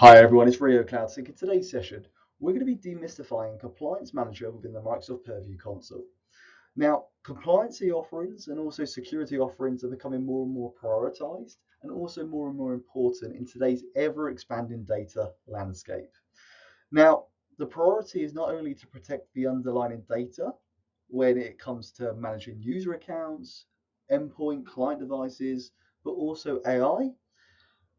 Hi everyone, it's Rio Cloudsync. In today's session, we're going to be demystifying Compliance Manager within the Microsoft Purview console. Now, compliancy offerings and also security offerings are becoming more and more prioritized and also more and more important in today's ever-expanding data landscape. Now, the priority is not only to protect the underlying data when it comes to managing user accounts, endpoint client devices, but also AI.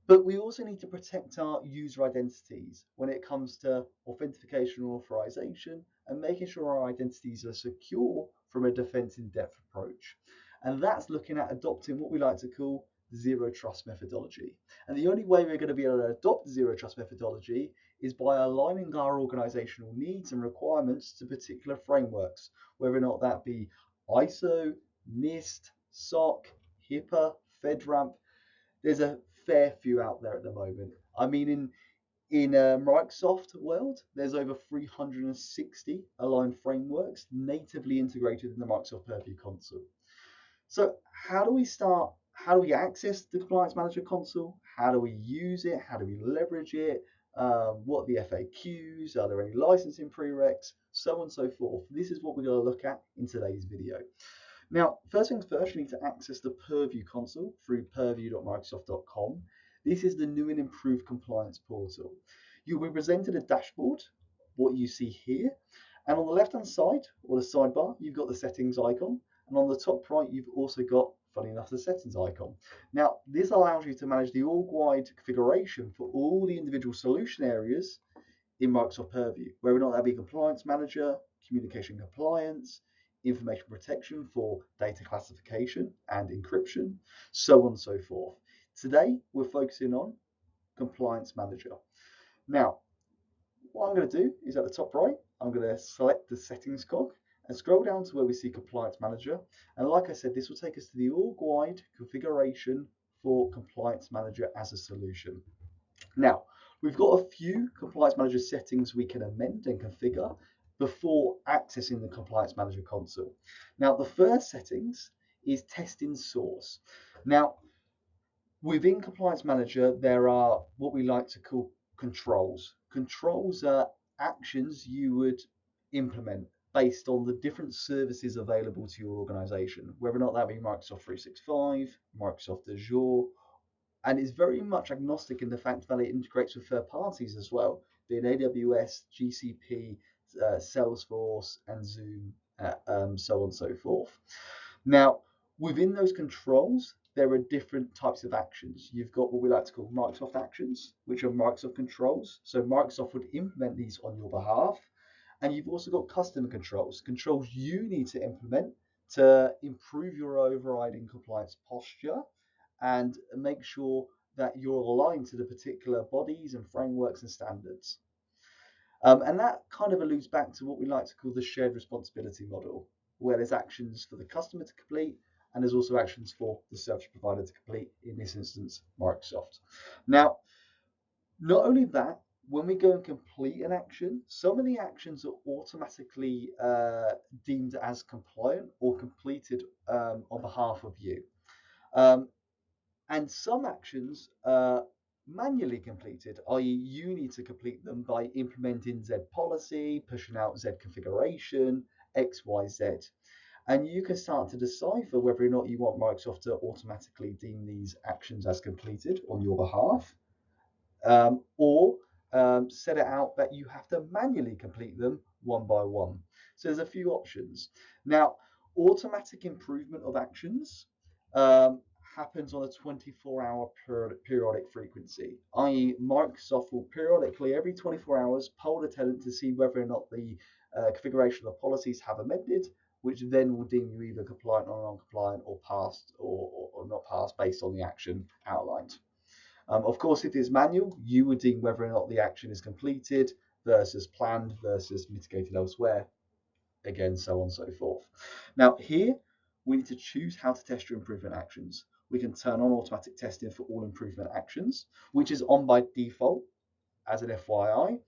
But we also need to protect our user identities when it comes to authentication and authorization and making sure our identities are secure from a defense in depth approach. And that's looking at adopting what we like to call zero trust methodology. And the only way we're going to be able to adopt zero trust methodology is by aligning our organizational needs and requirements to particular frameworks, whether or not that be ISO, NIST, SOC, HIPAA, FedRAMP. There's a fair few out there at the moment. I mean, in Microsoft world, there's over 360 aligned frameworks natively integrated in the Microsoft Purview console. So how do we start? How do we access the Compliance Manager console? How do we use it? How do we leverage it? What are the FAQs? Are there any licensing prereqs? So on and so forth. This is what we're going to look at in today's video. Now, first things first, you need to access the Purview console through purview.microsoft.com. This is the new and improved compliance portal. You'll be presented a dashboard, what you see here, and on the left-hand side, or the sidebar, you've got the settings icon, and on the top right, you've also got, funny enough, the settings icon. Now, this allows you to manage the org-wide configuration for all the individual solution areas in Microsoft Purview, whether or not that be Compliance Manager, Communication Compliance, information protection for data classification and encryption, so on and so forth. Today, we're focusing on Compliance Manager. Now, what I'm going to do is at the top right, I'm going to select the settings cog and scroll down to where we see Compliance Manager. And like I said, this will take us to the org-wide configuration for Compliance Manager as a solution. Now, we've got a few Compliance Manager settings we can amend and configure before accessing the Compliance Manager console. Now, the first settings is testing source. Now, within Compliance Manager, there are what we like to call controls. Controls are actions you would implement based on the different services available to your organization, whether or not that be Microsoft 365, Microsoft Azure, and it's very much agnostic in the fact that it integrates with third parties as well, being AWS, GCP, Salesforce, and Zoom, so on and so forth. Now, within those controls, there are different types of actions. You've got what we like to call Microsoft actions, which are Microsoft controls. So Microsoft would implement these on your behalf. And you've also got customer controls, controls you need to implement to improve your overriding compliance posture and make sure that you're aligned to the particular bodies and frameworks and standards. And that kind of alludes back to what we like to call the shared responsibility model, where there's actions for the customer to complete, and there's also actions for the service provider to complete, in this instance, Microsoft. Now, not only that, when we go and complete an action, some of the actions are automatically deemed as compliant or completed on behalf of you. And some actions are manually completed, i.e. you need to complete them by implementing Z policy, pushing out Z configuration, X, Y, Z. And you can start to decipher whether or not you want Microsoft to automatically deem these actions as completed on your behalf, or set it out that you have to manually complete them one by one. So there's a few options. Now, automatic improvement of actions happens on a 24-hour periodic frequency, i.e. Microsoft will periodically, every 24 hours, poll the tenant to see whether or not the configuration of the policies have amended, which then will deem you either compliant or non-compliant or passed or not passed based on the action outlined. Of course, if it's manual, you would deem whether or not the action is completed versus planned versus mitigated elsewhere. Again, so on and so forth. Now here, we need to choose how to test your improvement actions. We can turn on automatic testing for all improvement actions, which is on by default as an FYI.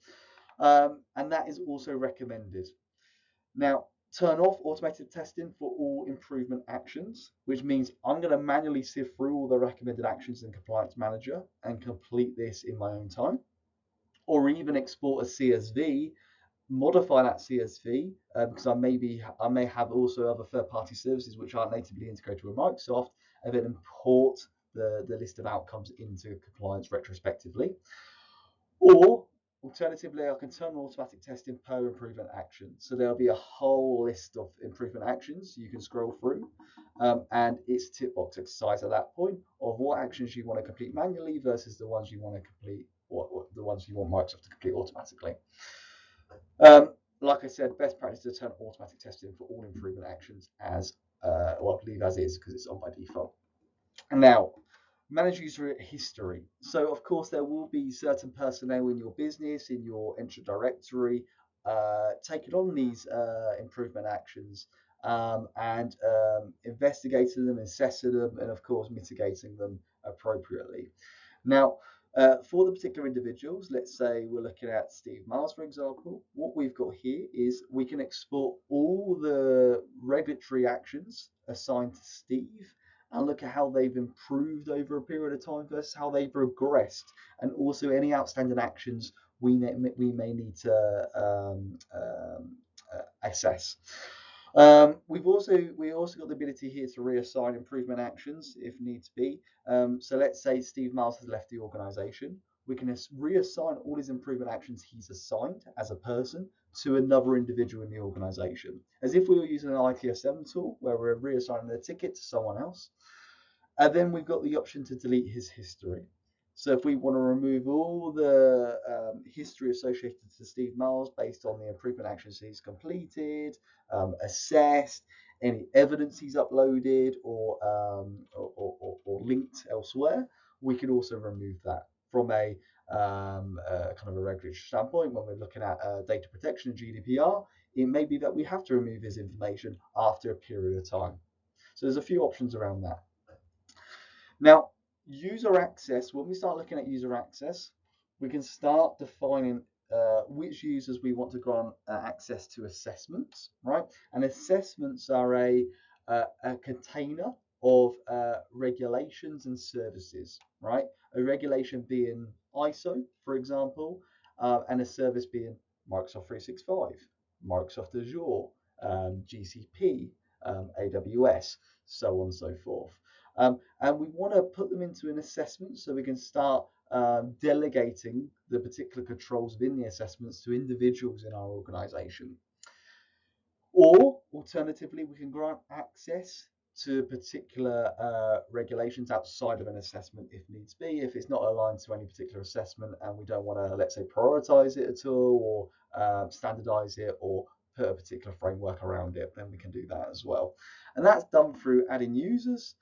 And that is also recommended. Now, turn off automated testing for all improvement actions, which means I'm going to manually sift through all the recommended actions in Compliance Manager and complete this in my own time. or even export a CSV, modify that CSV because I may have also other third-party services which aren't natively integrated with Microsoft, and then import the list of outcomes into compliance retrospectively. Or alternatively, I can turn on automatic testing per improvement action. So there'll be a whole list of improvement actions you can scroll through, and it's tick box exercise at that point of what actions you want to complete manually versus the ones you want to complete, the ones you want Microsoft to complete automatically. Like I said, best practice to turn automatic testing for all improvement actions as well, leave as is because it's on by default. And now, manage user history. So, of course, there will be certain personnel in your business, in your entry directory, taking on these improvement actions and investigating them, assessing them, and of course, mitigating them appropriately. Now, for the particular individuals, let's say we're looking at Steve Miles, for example, what we've got here is we can export all the regulatory actions assigned to Steve and look at how they've improved over a period of time versus how they've progressed, and also any outstanding actions we may need to assess. We also got the ability here to reassign improvement actions if needs be. So let's say Steve Miles has left the organization. We can reassign all his improvement actions he's assigned as a person to another individual in the organization, as if we were using an ITSM tool where we're reassigning the ticket to someone else. And then we've got the option to delete his history. So if we want to remove all the history associated to Steve Miles based on the improvement actions he's completed, assessed, any evidence he's uploaded or linked elsewhere, we can also remove that from a kind of a regulatory standpoint. When we're looking at data protection and GDPR, it may be that we have to remove his information after a period of time. So there's a few options around that. Now, user access, when we start looking at user access, we can start defining which users we want to grant access to assessments, right? And assessments are a container of regulations and services, right? A regulation being ISO, for example, and a service being Microsoft 365, Microsoft Azure, GCP, AWS, so on and so forth. And we want to put them into an assessment so we can start delegating the particular controls within the assessments to individuals in our organization. Or alternatively, we can grant access to particular regulations outside of an assessment if needs be, if it's not aligned to any particular assessment and we don't want to, let's say, prioritize it at all or standardize it or put a particular framework around it, then we can do that as well. And that's done through adding users.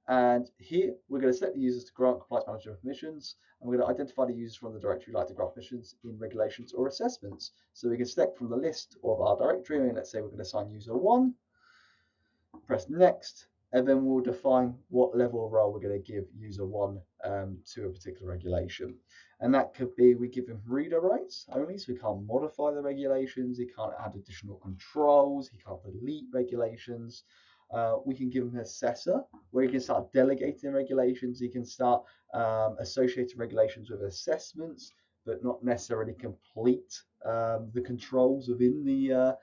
And here we're going to select the users to grant compliance manager permissions, and we're going to identify the users from the directory we'd like to grant permissions in regulations or assessments. So we can select from the list of our directory, and let's say we're going to assign user 1, press next, and then we'll define what level of role we're going to give user 1 to a particular regulation. And that could be we give him reader rights only, so we can't modify the regulations, he can't add additional controls, he can't delete regulations. We can give him an assessor where he can start delegating regulations. He can start associating regulations with assessments, but not necessarily complete the controls within the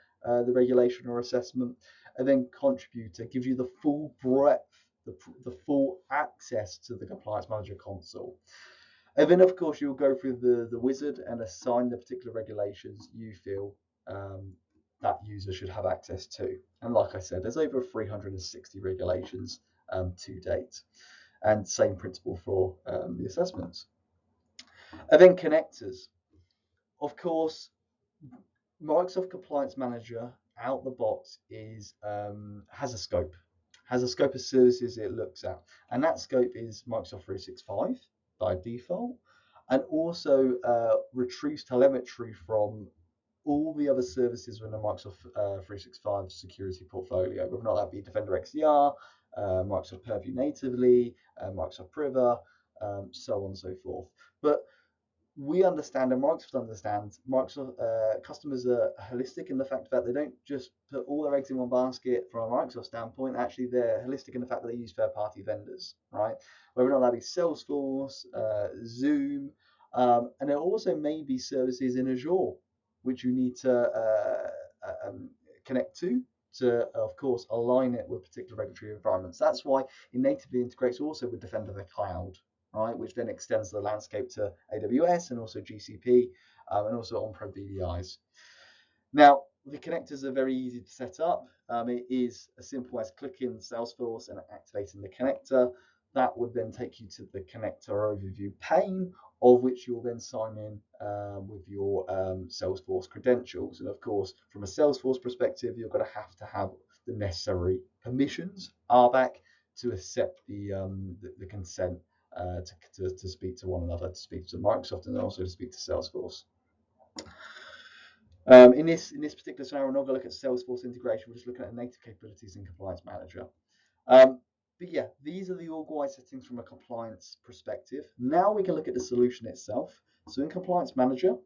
regulation or assessment. And then contributor gives you the full breadth, the full access to the Compliance Manager console. And then, of course, you'll go through the wizard and assign the particular regulations you feel that user should have access to. And like I said, there's over 360 regulations to date. And same principle for the assessments. And then connectors. Of course, Microsoft Compliance Manager out the box has a scope of services it looks at. And that scope is Microsoft 365 by default, and also retrieves telemetry from all the other services within the Microsoft 365 security portfolio, whether or not that be Defender XDR, Microsoft Purview natively, Microsoft Purview, so on and so forth. But we understand, and Microsoft understands, Microsoft customers are holistic in the fact that they don't just put all their eggs in one basket from a Microsoft standpoint. Actually, they're holistic in the fact that they use third-party vendors, right? Whether or not that be Salesforce, Zoom, And there also may be services in Azure, which you need to connect to, of course, align it with particular regulatory environments. That's why it natively integrates also with Defender the Cloud, right, which then extends the landscape to AWS and also GCP and also on-prem VDIs. Now, the connectors are very easy to set up. It is as simple as clicking Salesforce and activating the connector. That would then take you to the connector overview pane, of which you'll then sign in with your Salesforce credentials. And of course, from a Salesforce perspective, you're going to have the necessary permissions, RBAC, to accept the consent to speak to one another, to speak to Microsoft, and also to speak to Salesforce. In this particular scenario, we're not going to look at Salesforce integration. We're just looking at native capabilities in Compliance Manager. But yeah, these are the org-wide settings from a compliance perspective. Now we can look at the solution itself. So in Compliance Manager,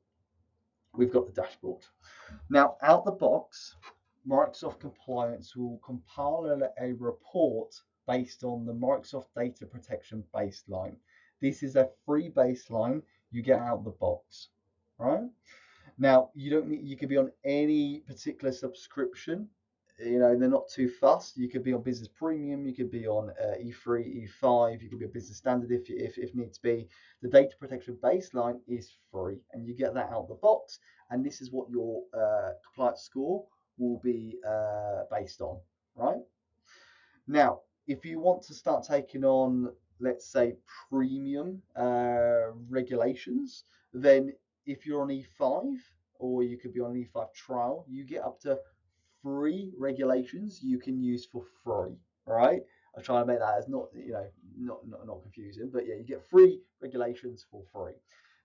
we've got the dashboard. Now, out the box, Microsoft Compliance will compile a report based on the Microsoft Data Protection Baseline. This is a free baseline you get out the box, right? Now, you could be on any particular subscription. They're not too fussed. You could be on Business Premium, you could be on E3, E5, you could be a Business Standard if needs be. The data protection baseline is free, and you get that out the box. And this is what your compliance score will be based on, right? Now, if you want to start taking on, let's say, premium regulations, then if you're on E5, or you could be on an E5 trial, you get up to 3 regulations you can use for free. Right? I try to make that as not confusing, but yeah, you get 3 regulations for free.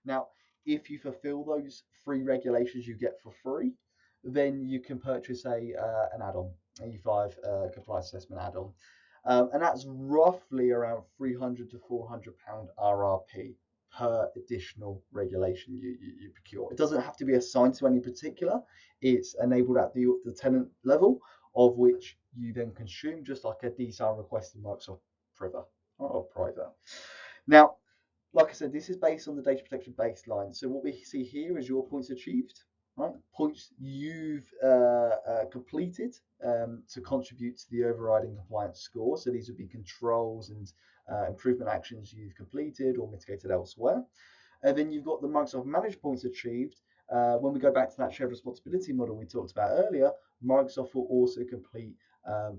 Now, if you fulfill those 3 regulations you get for free, then you can purchase an add-on, E5 compliance assessment add-on, and that's roughly around £300 to £400 RRP per additional regulation you procure. It doesn't have to be assigned to any particular. It's enabled at the tenant level, of which you then consume, just like a DSAR request in Microsoft Purview or Private. Now, like I said, this is based on the data protection baseline. So what we see here is your points achieved, right? Points you've completed to contribute to the overriding compliance score. So these would be controls and improvement actions you've completed or mitigated elsewhere. And then you've got the Microsoft Managed points achieved. When we go back to that shared responsibility model we talked about earlier, Microsoft will also complete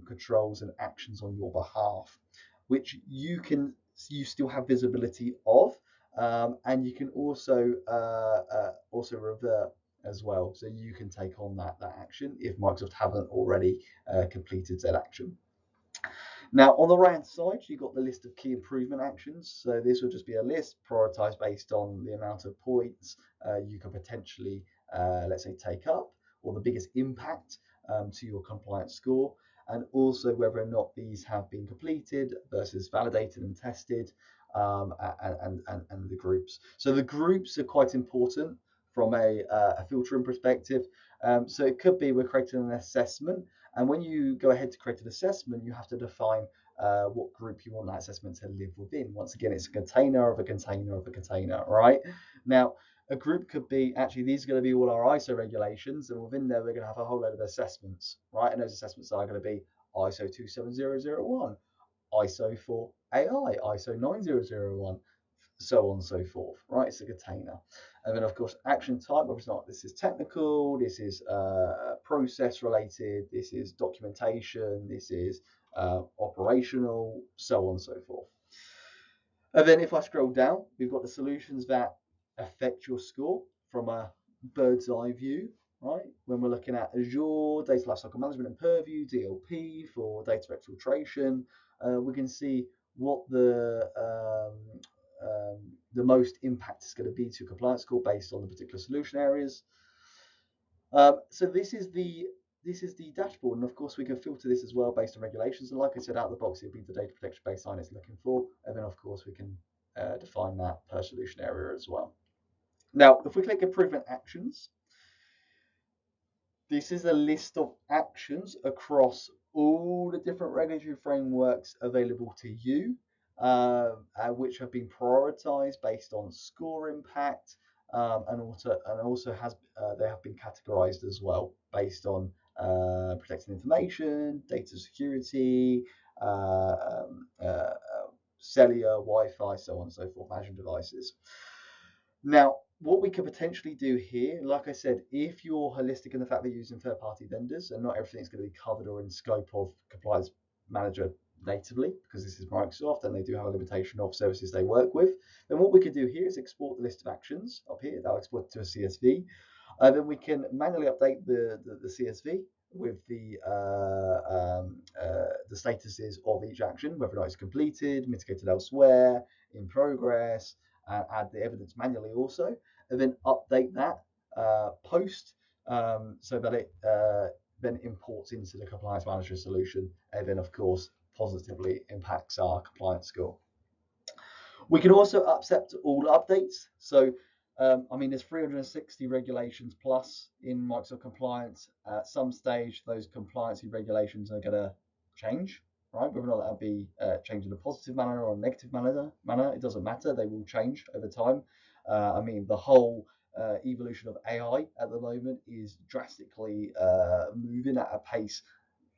controls and actions on your behalf, which you still have visibility of, and you can also revert as well. So you can take on that action if Microsoft haven't already completed that action. Now, on the right-hand side, you've got the list of key improvement actions. So this will just be a list prioritized based on the amount of points you can potentially, let's say, take up, or the biggest impact to your compliance score, and also whether or not these have been completed versus validated and tested, and the groups. So the groups are quite important from a filtering perspective. So it could be we're creating an assessment, and when you go ahead to create an assessment, you have to define what group you want that assessment to live within. Once again, it's a container of a container of a container, right? Now, a group could be, actually, these are going to be all our ISO regulations, and within there, we're going to have a whole load of assessments, right? And those assessments are going to be ISO 27001, ISO for AI, ISO 9001, so on and so forth, right? It's a container. And then, of course, action type, whether it's not this is technical, this is process related, this is documentation, this is operational, so on and so forth. And then if I scroll down, we've got the solutions that affect your score from a bird's eye view, right? When we're looking at Azure, Data Lifecycle Management and Purview, DLP for data exfiltration, we can see what the most impact is going to be to compliance score based on the particular solution areas. So this is the dashboard, and of course we can filter this as well based on regulations. And like I said, out of the box, it'll be the data protection baseline it's looking for, and then of course we can define that per solution area as well. Now, if we click improvement actions, this is a list of actions across all the different regulatory frameworks available to you which have been prioritized based on score impact, and also they have been categorized as well based on protecting information, data security, uh, um, uh, uh, cellular, Wi-Fi, so on and so forth, managing devices. Now, what we could potentially do here, like I said, if you're holistic in the fact that you're using third-party vendors and not everything is going to be covered or in scope of Compliance Manager natively, because this is Microsoft and they do have a limitation of services they work with, then what we could do here is export the list of actions up here. That'll export to a CSV. Then we can manually update the CSV with the statuses of each action, whether or not it's completed, mitigated elsewhere, in progress, add the evidence manually also, and then update that post so that it then imports into the compliance manager solution, and then of course positively impacts our compliance score. We can also accept all updates. So, I mean, there's 360 regulations plus in Microsoft Compliance. At some stage, those compliance regulations are going to change, right? Whether or not that'll be changed in a positive manner or a negative manner, it doesn't matter. They will change over time. I mean, the whole evolution of AI at the moment is drastically moving at a pace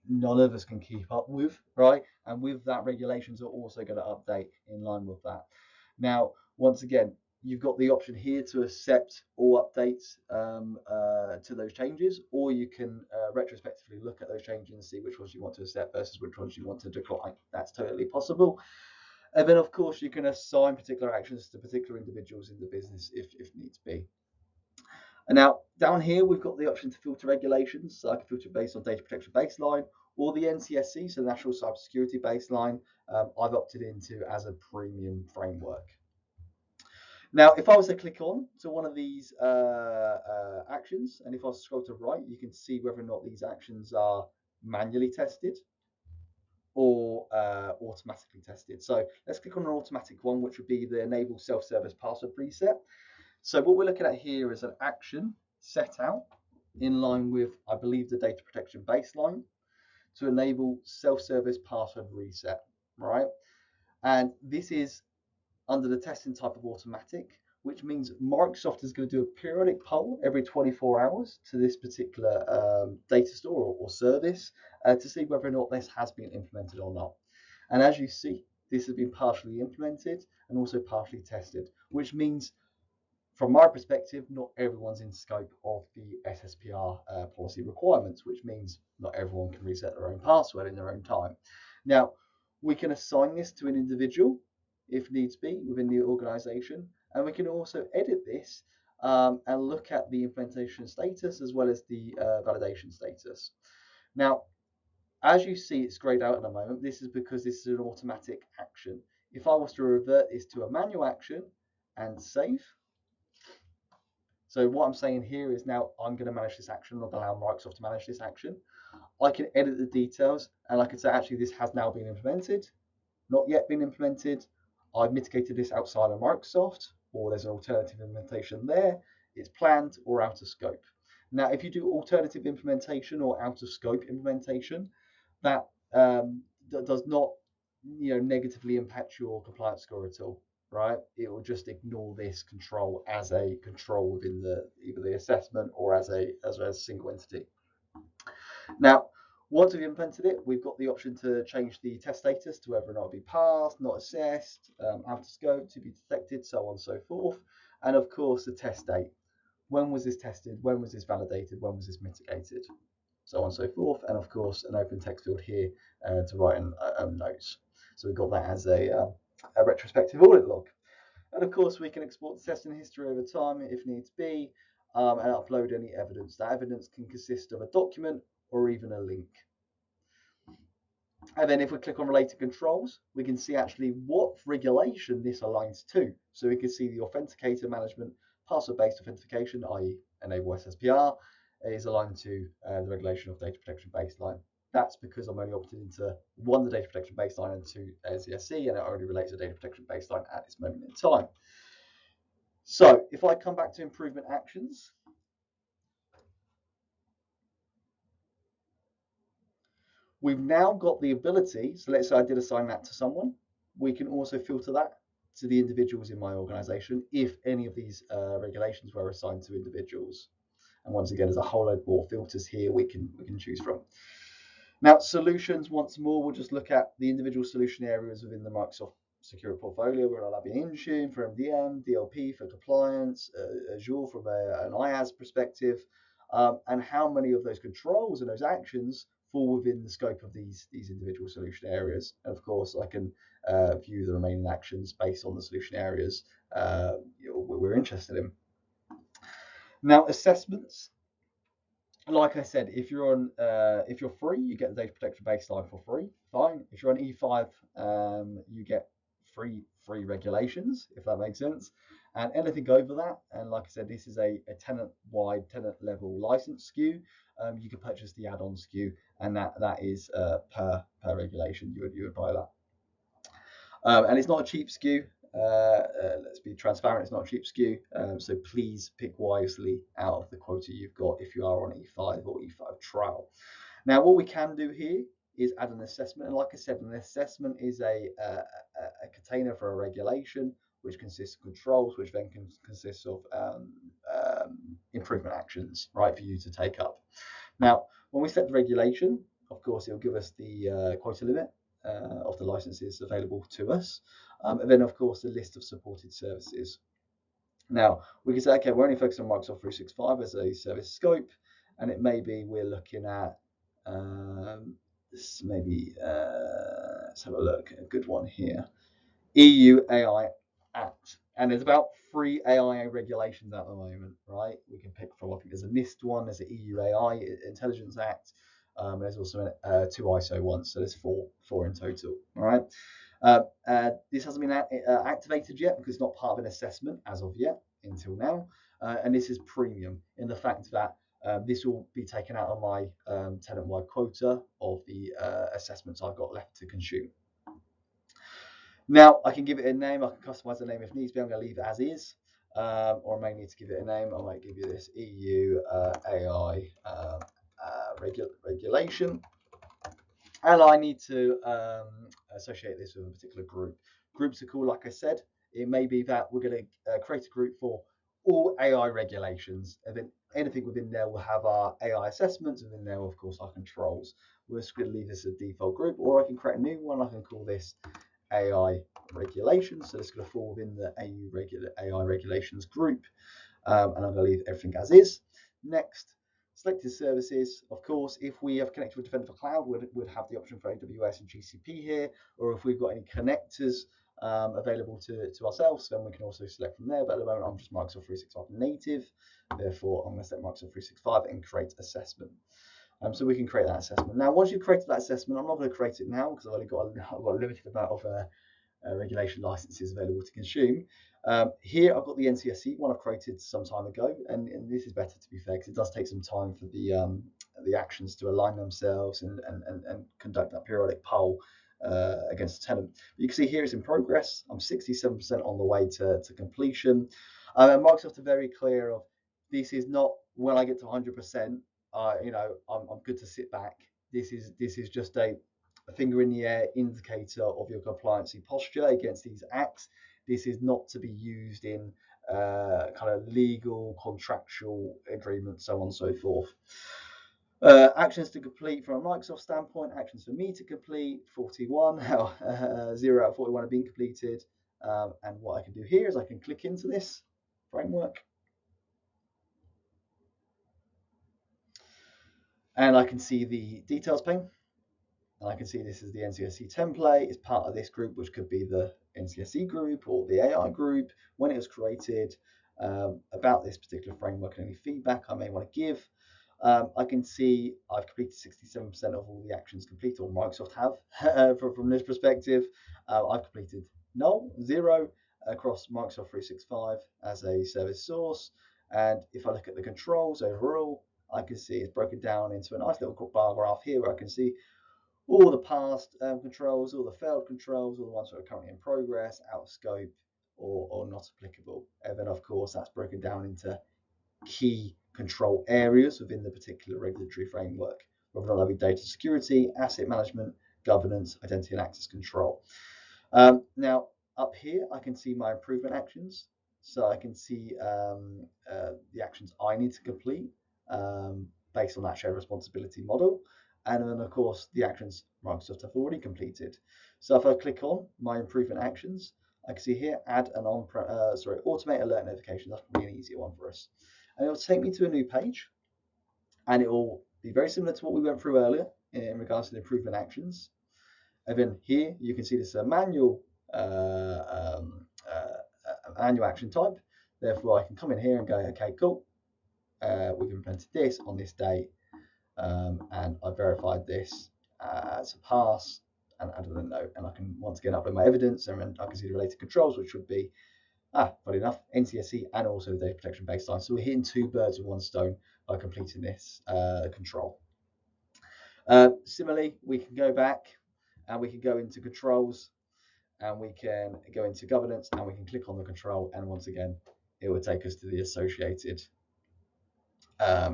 none of us can keep up with, right? And with that, regulations are also going to update in line with that. Now, once again, you've got the option here to accept all updates to those changes, or you can retrospectively look at those changes and see which ones you want to accept versus which ones you want to decline. That's totally possible. And then, of course, you can assign particular actions to particular individuals in the business if needs be. And now down here, we've got the option to filter regulations. So I can filter based on data protection baseline or the NCSC, so National Cybersecurity Baseline, I've opted into as a premium framework. Now, if I was to click on to one of these actions, and if I scroll to right, you can see whether or not these actions are manually tested or automatically tested. So let's click on an automatic one, which would be the enable self-service password reset. So what we're looking at here is an action set out in line with, I believe, the data protection baseline to enable self-service password reset, right? And this is under the testing type of automatic, which means Microsoft is going to do a periodic poll every 24 hours to this particular data store or service to see whether or not this has been implemented or not. And as you see, this has been partially implemented and also partially tested, which means from my perspective, not everyone's in scope of the SSPR policy requirements, which means not everyone can reset their own password in their own time. Now, we can assign this to an individual if needs be within the organization, and we can also edit this and look at the implementation status as well as the validation status. Now, as you see, it's grayed out at the moment. This is because this is an automatic action. If I was to revert this to a manual action and save, so what I'm saying here is now I'm going to manage this action, not allow Microsoft to manage this action. I can edit the details and I can say, actually, this has now been implemented, not yet been implemented. I've mitigated this outside of Microsoft, or there's an alternative implementation there. It's planned or out of scope. Now, if you do alternative implementation or out of scope implementation, that does not negatively impact your compliance score at all, right? It will just ignore this control as a control within either the assessment or as a single entity. Now, once we've implemented it, we've got the option to change the test status to whether or not it be passed, not assessed, out of scope, to be detected, so on and so forth. And of course, the test date. When was this tested? When was this validated? When was this mitigated? So on and so forth. And of course, an open text field here to write in notes. So we've got that as a retrospective audit log. And of course, we can export the testing history over time if needs be, and upload any evidence. That evidence can consist of a document or even a link. And then if we click on related controls, we can see actually what regulation this aligns to. So we can see the authenticator management, password-based authentication, i.e. enable SSPR, is aligned to the regulation of data protection baseline. That's because I'm only opted into one, the data protection baseline, and two, NCSC, and it only relates to data protection baseline at this moment in time. So if I come back to improvement actions, we've now got the ability, so let's say I did assign that to someone, we can also filter that to the individuals in my organization if any of these regulations were assigned to individuals. And once again, there's a whole load more filters here we can choose from. Now, solutions, once more, we'll just look at the individual solution areas within the Microsoft Secure portfolio. We'll have Intune for MDM, DLP for compliance, Azure from an IaaS perspective, and how many of those controls and those actions fall within the scope of these individual solution areas. And of course, I can view the remaining actions based on the solution areas we're interested in. Now, assessments. Like I said, if you're free, you get the data protection baseline for free. Fine. If you're on E5, you get free regulations, if that makes sense. And anything over that, and like I said, this is a tenant-wide, tenant-level license SKU. You can purchase the add-on SKU, and that is per regulation. You would buy that. And it's not a cheap SKU. Let's be transparent, it's not a cheap SKU. So please pick wisely out of the quota you've got if you are on E5 or E5 trial. Now, what we can do here is add an assessment. And like I said, an assessment is a container for a regulation, which consists of controls, which then consists of improvement actions, right, for you to take up. Now, when we set the regulation, of course, it'll give us the quota limit of the licenses available to us. And then, of course, the list of supported services. Now, we can say, okay, we're only focused on Microsoft 365 as a service scope, and it may be we're looking at let's have a look, a good one here, EU AI Act. And there's about 3 AI regulations at the moment, right? We can pick from, I think there's a NIST one, there's an EU AI Intelligence Act, there's also 2 ISO ones, so there's four in total, all right? This hasn't been activated yet because it's not part of an assessment as of yet until now, and this is premium in the fact that this will be taken out of my tenant-wide quota of the assessments I've got left to consume. Now, I can give it a name, I can customize the name if needs be. I'm going to leave it as is, or I may need to give it a name. I might give you this EU AI regulation. And I need to associate this with a particular group. Groups are cool, like I said. It may be that we're going to create a group for all AI regulations, and then anything within there will have our AI assessments, and then there, of course, our controls. We're just going to leave this as a default group, or I can create a new one. I can call this AI regulations. So it's going to fall within the AI regulations group, and I'm going to leave everything as is. Next. Selected services, of course, if we have connected with Defender for Cloud, we'd have the option for AWS and GCP here, or if we've got any connectors available to ourselves, then we can also select from there. But at the moment, I'm just Microsoft 365 native, therefore I'm going to set Microsoft 365 and create assessment. So we can create that assessment. Now, once you've created that assessment, I'm not going to create it now because I've got a limited amount of regulation licenses available to consume. Here I've got the NCSC one I've created some time ago, and this is better, to be fair, because it does take some time for the actions to align themselves and conduct that periodic poll against the tenant. But you can see here it's in progress. I'm 67% on the way to completion. And Microsoft are very clear of this is not when I get to 100%. I'm good to sit back. This is just a finger in the air indicator of your compliancy posture against these acts. This is not to be used in kind of legal, contractual agreements, so on and so forth. Actions to complete from a Microsoft standpoint, actions for me to complete, 41, 0 out of 41 have been completed. And what I can do here is I can click into this framework. And I can see the details pane. And I can see this is the NCSC template. It's part of this group, which could be the NCSC group or the AI group, when it was created, about this particular framework and any feedback I may want to give. I can see I've completed 67% of all the actions complete, or Microsoft have, from this perspective. I've completed null, 0, across Microsoft 365 as a service source. And if I look at the controls overall, I can see it's broken down into a nice little bar graph here where I can see all the past controls, all the failed controls, all the ones that are currently in progress, out of scope, or not applicable. And then, of course, that's broken down into key control areas within the particular regulatory framework, whether that be data security, asset management, governance, identity and access control. Now, up here, I can see my improvement actions. So I can see the actions I need to complete based on that shared responsibility model. And then, of course, the actions Microsoft have already completed. So if I click on my improvement actions, I can see here, add an automate alert notification. That's probably an easier one for us. And it will take me to a new page, and it will be very similar to what we went through earlier in regards to the improvement actions. And then here you can see this manual action type. Therefore, I can come in here and go, okay, cool. We've implemented this on this date, and I verified this as a pass and added a note. And I can once again upload my evidence, and I can see the related controls, which would be, funny enough, NTSC and also the data protection baseline. So we're hitting two birds with one stone by completing this control. Similarly, we can go back and we can go into controls, and we can go into governance, and we can click on the control, and once again it will take us to the associated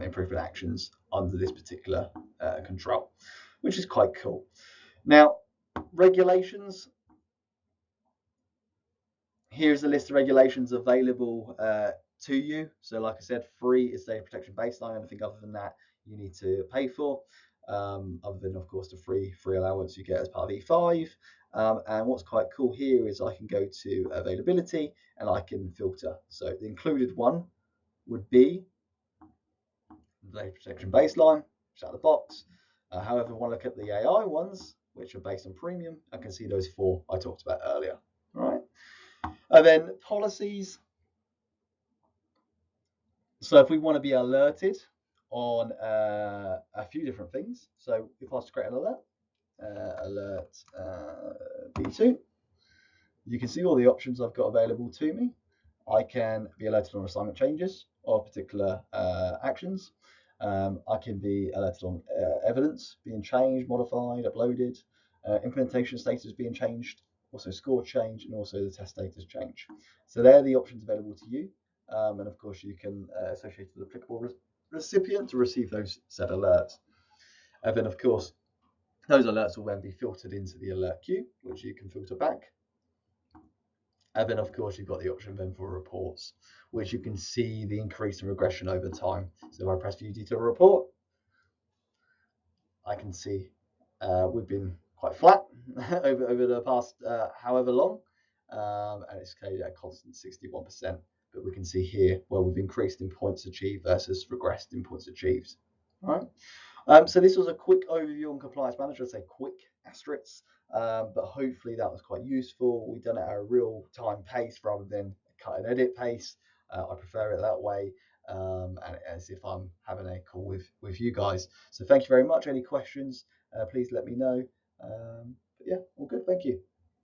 improvement actions under this particular control, which is quite cool. Now, regulations. Here's a list of regulations available to you. So like I said, free is data protection baseline. Anything other than that you need to pay for, other than, of course, the free allowance you get as part of E5. And what's quite cool here is I can go to availability and I can filter. So the included one would be the data protection baseline, which is out of the box. However, if I want to look at the AI ones, which are based on premium, I can see those four I talked about earlier. All right. And then policies. So if we want to be alerted on a few different things, so if I was to create an alert B2, you can see all the options I've got available to me. I can be alerted on assignment changes or particular actions. I can be alerted on evidence being changed, modified, uploaded, implementation status being changed, also score change, and also the test status change. So they're the options available to you. And of course, you can associate with the applicable recipient to receive those said alerts. And then, of course, those alerts will then be filtered into the alert queue, which you can filter back. And then, of course, you've got the option then for reports, which you can see the increase in regression over time. So if I press view detail report, I can see we've been quite flat over the past however long, and it's carried at a constant 61%. But we can see here where we've increased in points achieved versus regressed in points achieved. All right. So this was a quick overview on Compliance Manager. I'd say quick asterisks, but hopefully that was quite useful. We've done it at a real-time pace rather than a cut and edit pace. I prefer it that way, and as if I'm having a call with you guys. So thank you very much. Any questions, please let me know. But yeah, all good. Thank you.